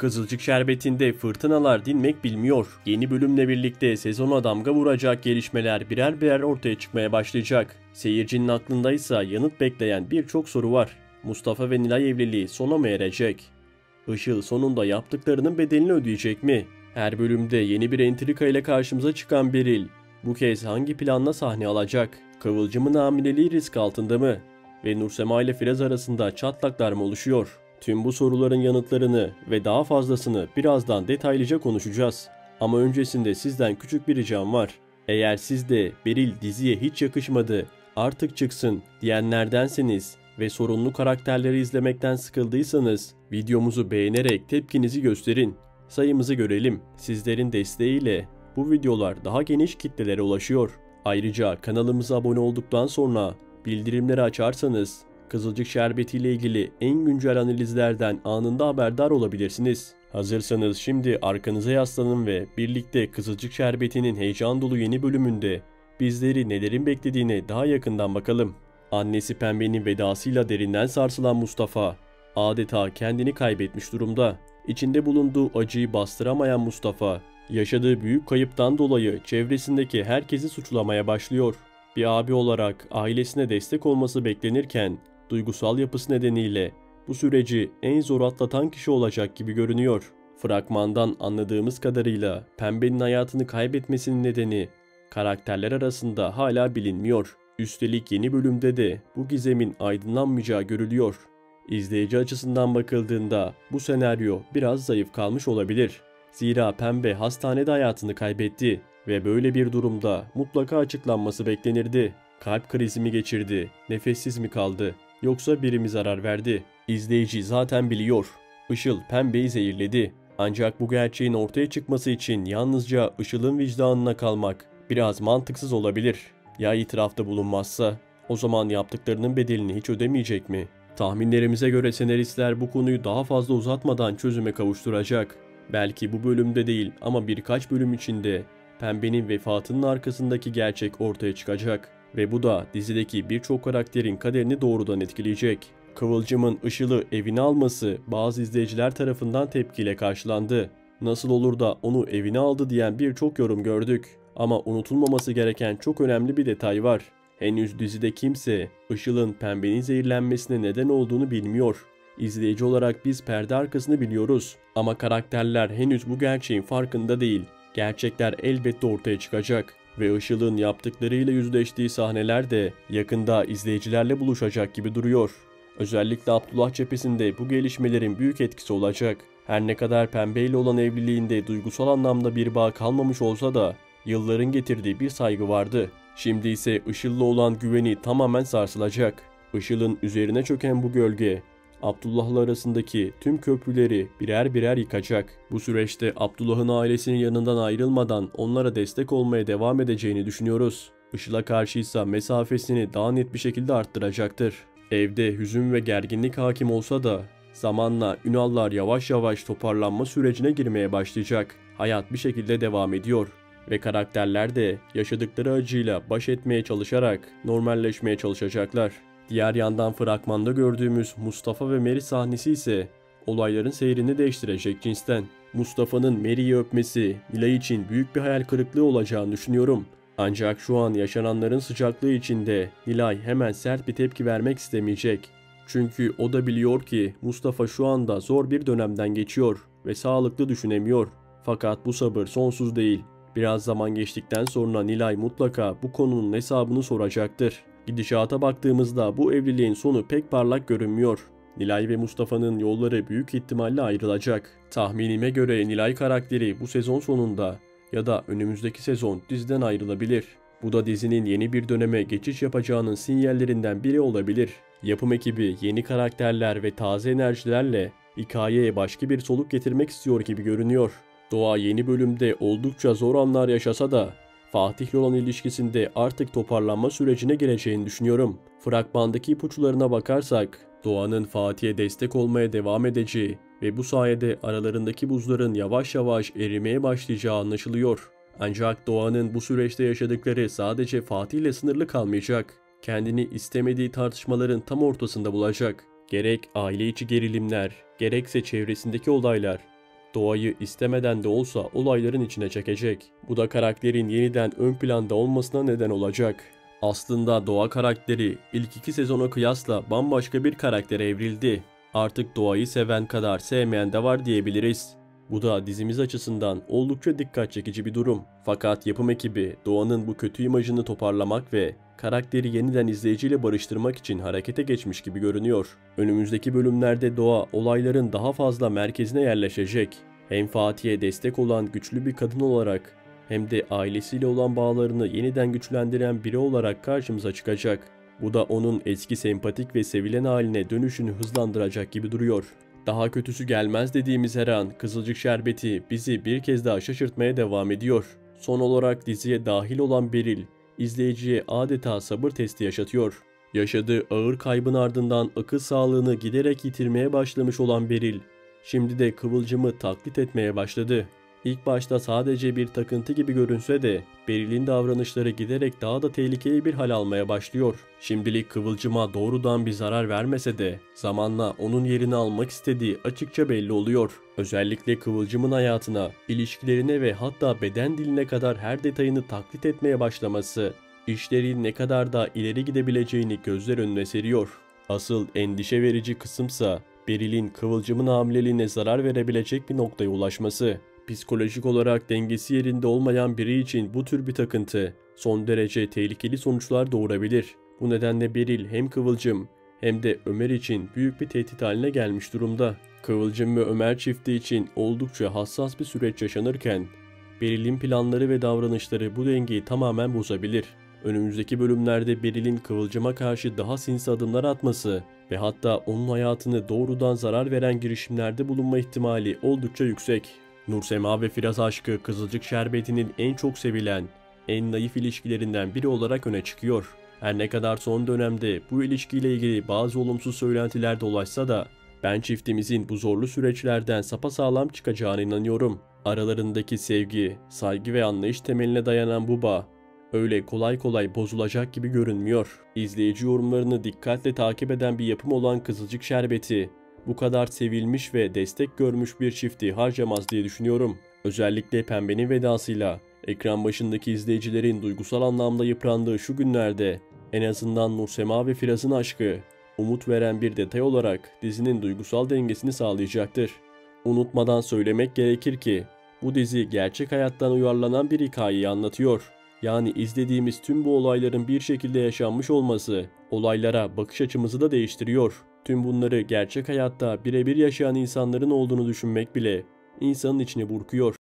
Kızılcık Şerbeti'nde fırtınalar dinmek bilmiyor. Yeni bölümle birlikte sezona damga vuracak gelişmeler birer birer ortaya çıkmaya başlayacak. Seyircinin aklındaysa yanıt bekleyen birçok soru var. Mustafa ve Nilay evliliği sona mı erecek? Işıl sonunda yaptıklarının bedelini ödeyecek mi? Her bölümde yeni bir entrika ile karşımıza çıkan Beril bu kez hangi planla sahne alacak? Kıvılcım'ın hamileliği risk altında mı? Ve Nursema ile Firaz arasında çatlaklar mı oluşuyor? Tüm bu soruların yanıtlarını ve daha fazlasını birazdan detaylıca konuşacağız. Ama öncesinde sizden küçük bir ricam var. Eğer siz de Beril diziye hiç yakışmadı, artık çıksın diyenlerdenseniz ve sorunlu karakterleri izlemekten sıkıldıysanız videomuzu beğenerek tepkinizi gösterin. Sayımızı görelim. Sizlerin desteğiyle bu videolar daha geniş kitlelere ulaşıyor. Ayrıca kanalımıza abone olduktan sonra bildirimleri açarsanız Kızılcık Şerbeti ile ilgili en güncel analizlerden anında haberdar olabilirsiniz. Hazırsanız şimdi arkanıza yaslanın ve birlikte Kızılcık Şerbeti'nin heyecan dolu yeni bölümünde bizleri nelerin beklediğine daha yakından bakalım. Annesi Pembe'nin vedasıyla derinden sarsılan Mustafa adeta kendini kaybetmiş durumda. İçinde bulunduğu acıyı bastıramayan Mustafa, yaşadığı büyük kayıptan dolayı çevresindeki herkesi suçlamaya başlıyor. Bir abi olarak ailesine destek olması beklenirken duygusal yapısı nedeniyle bu süreci en zor atlatan kişi olacak gibi görünüyor. Fragmandan anladığımız kadarıyla Pembe'nin hayatını kaybetmesinin nedeni karakterler arasında hala bilinmiyor. Üstelik yeni bölümde de bu gizemin aydınlanmayacağı görülüyor. İzleyici açısından bakıldığında bu senaryo biraz zayıf kalmış olabilir. Zira Pembe hastanede hayatını kaybetti ve böyle bir durumda mutlaka açıklanması beklenirdi. Kalp krizi mi geçirdi, nefessiz mi kaldı, yoksa biri mi zarar verdi? İzleyici zaten biliyor. Işıl Pembe'yi zehirledi. Ancak bu gerçeğin ortaya çıkması için yalnızca Işıl'ın vicdanına kalmak biraz mantıksız olabilir. Ya itirafta bulunmazsa? O zaman yaptıklarının bedelini hiç ödemeyecek mi? Tahminlerimize göre senaristler bu konuyu daha fazla uzatmadan çözüme kavuşturacak. Belki bu bölümde değil ama birkaç bölüm içinde Pembe'nin vefatının arkasındaki gerçek ortaya çıkacak. Ve bu da dizideki birçok karakterin kaderini doğrudan etkileyecek. Kıvılcım'ın Işıl'ı evine alması bazı izleyiciler tarafından tepkiyle karşılandı. Nasıl olur da onu evine aldı diyen birçok yorum gördük. Ama unutulmaması gereken çok önemli bir detay var. Henüz dizide kimse Işıl'ın Pembe'nin zehirlenmesine neden olduğunu bilmiyor. İzleyici olarak biz perde arkasını biliyoruz ama karakterler henüz bu gerçeğin farkında değil. Gerçekler elbette ortaya çıkacak ve Işıl'ın yaptıklarıyla yüzleştiği sahneler de yakında izleyicilerle buluşacak gibi duruyor. Özellikle Abdullah cephesinde bu gelişmelerin büyük etkisi olacak. Her ne kadar Pembe ile olan evliliğinde duygusal anlamda bir bağ kalmamış olsa da yılların getirdiği bir saygı vardı. Şimdi ise Işıl'la olan güveni tamamen sarsılacak. Işıl'ın üzerine çöken bu gölge Abdullah'la arasındaki tüm köprüleri birer birer yıkacak. Bu süreçte Abdullah'ın ailesinin yanından ayrılmadan onlara destek olmaya devam edeceğini düşünüyoruz. Işıl'a karşıysa mesafesini daha net bir şekilde arttıracaktır. Evde hüzün ve gerginlik hakim olsa da zamanla Ünallar yavaş yavaş toparlanma sürecine girmeye başlayacak. Hayat bir şekilde devam ediyor ve karakterler de yaşadıkları acıyla baş etmeye çalışarak normalleşmeye çalışacaklar. Diğer yandan fragmanda gördüğümüz Mustafa ve Meri sahnesi ise olayların seyrini değiştirecek cinsten. Mustafa'nın Meri'yi öpmesi Nilay için büyük bir hayal kırıklığı olacağını düşünüyorum. Ancak şu an yaşananların sıcaklığı içinde Nilay hemen sert bir tepki vermek istemeyecek. Çünkü o da biliyor ki Mustafa şu anda zor bir dönemden geçiyor ve sağlıklı düşünemiyor. Fakat bu sabır sonsuz değil. Biraz zaman geçtikten sonra Nilay mutlaka bu konunun hesabını soracaktır. Gidişata baktığımızda bu evliliğin sonu pek parlak görünmüyor. Nilay ve Mustafa'nın yolları büyük ihtimalle ayrılacak. Tahminime göre Nilay karakteri bu sezon sonunda ya da önümüzdeki sezon diziden ayrılabilir. Bu da dizinin yeni bir döneme geçiş yapacağının sinyallerinden biri olabilir. Yapım ekibi yeni karakterler ve taze enerjilerle hikayeye başka bir soluk getirmek istiyor gibi görünüyor. Doğa yeni bölümde oldukça zor anlar yaşasa da Fatih'le olan ilişkisinde artık toparlanma sürecine gireceğini düşünüyorum. Fragmandaki ipuçlarına bakarsak Doğan'ın Fatih'e destek olmaya devam edeceği ve bu sayede aralarındaki buzların yavaş yavaş erimeye başlayacağı anlaşılıyor. Ancak Doğan'ın bu süreçte yaşadıkları sadece Fatih ile sınırlı kalmayacak. Kendini istemediği tartışmaların tam ortasında bulacak. Gerek aile içi gerilimler, gerekse çevresindeki olaylar Doğayı istemeden de olsa olayların içine çekecek. Bu da karakterin yeniden ön planda olmasına neden olacak. Aslında Doğa karakteri ilk 2 sezona kıyasla bambaşka bir karaktere evrildi. Artık doğayı seven kadar sevmeyen de var diyebiliriz. Bu da dizimiz açısından oldukça dikkat çekici bir durum. Fakat yapım ekibi Doğan'ın bu kötü imajını toparlamak ve karakteri yeniden izleyiciyle barıştırmak için harekete geçmiş gibi görünüyor. Önümüzdeki bölümlerde Doğa olayların daha fazla merkezine yerleşecek. Hem Fatih'e destek olan güçlü bir kadın olarak hem de ailesiyle olan bağlarını yeniden güçlendiren biri olarak karşımıza çıkacak. Bu da onun eski sempatik ve sevilen haline dönüşünü hızlandıracak gibi duruyor. Daha kötüsü gelmez dediğimiz her an Kızılcık Şerbeti bizi bir kez daha şaşırtmaya devam ediyor. Son olarak diziye dahil olan Beril, izleyiciye adeta sabır testi yaşatıyor. Yaşadığı ağır kaybın ardından akıl sağlığını giderek yitirmeye başlamış olan Beril, şimdi de Kıvılcım'ı taklit etmeye başladı. İlk başta sadece bir takıntı gibi görünse de Beril'in davranışları giderek daha da tehlikeli bir hal almaya başlıyor. Şimdilik Kıvılcım'a doğrudan bir zarar vermese de zamanla onun yerini almak istediği açıkça belli oluyor. Özellikle Kıvılcım'ın hayatına, ilişkilerine ve hatta beden diline kadar her detayını taklit etmeye başlaması, işlerin ne kadar da ileri gidebileceğini gözler önüne seriyor. Asıl endişe verici kısımsa Beril'in Kıvılcım'ın hamileliğine zarar verebilecek bir noktaya ulaşması. Psikolojik olarak dengesi yerinde olmayan biri için bu tür bir takıntı son derece tehlikeli sonuçlar doğurabilir. Bu nedenle Beril hem Kıvılcım hem de Ömer için büyük bir tehdit haline gelmiş durumda. Kıvılcım ve Ömer çifti için oldukça hassas bir süreç yaşanırken Beril'in planları ve davranışları bu dengeyi tamamen bozabilir. Önümüzdeki bölümlerde Beril'in Kıvılcım'a karşı daha sinsi adımlar atması ve hatta onun hayatını doğrudan zarar veren girişimlerde bulunma ihtimali oldukça yüksek. Nursema ve Firaz aşkı Kızılcık Şerbeti'nin en çok sevilen, en naif ilişkilerinden biri olarak öne çıkıyor. Her ne kadar son dönemde bu ilişkiyle ilgili bazı olumsuz söylentiler dolaşsa da ben çiftimizin bu zorlu süreçlerden sapasağlam çıkacağına inanıyorum. Aralarındaki sevgi, saygı ve anlayış temeline dayanan bu bağ öyle kolay kolay bozulacak gibi görünmüyor. İzleyici yorumlarını dikkatle takip eden bir yapım olan Kızılcık Şerbeti bu kadar sevilmiş ve destek görmüş bir çifti harcamaz diye düşünüyorum. Özellikle Pembe'nin vedasıyla ekran başındaki izleyicilerin duygusal anlamda yıprandığı şu günlerde en azından Nursema ve Firaz'ın aşkı umut veren bir detay olarak dizinin duygusal dengesini sağlayacaktır. Unutmadan söylemek gerekir ki bu dizi gerçek hayattan uyarlanan bir hikayeyi anlatıyor. Yani izlediğimiz tüm bu olayların bir şekilde yaşanmış olması olaylara bakış açımızı da değiştiriyor. Tüm bunları gerçek hayatta birebir yaşayan insanların olduğunu düşünmek bile insanın içini burkuyor.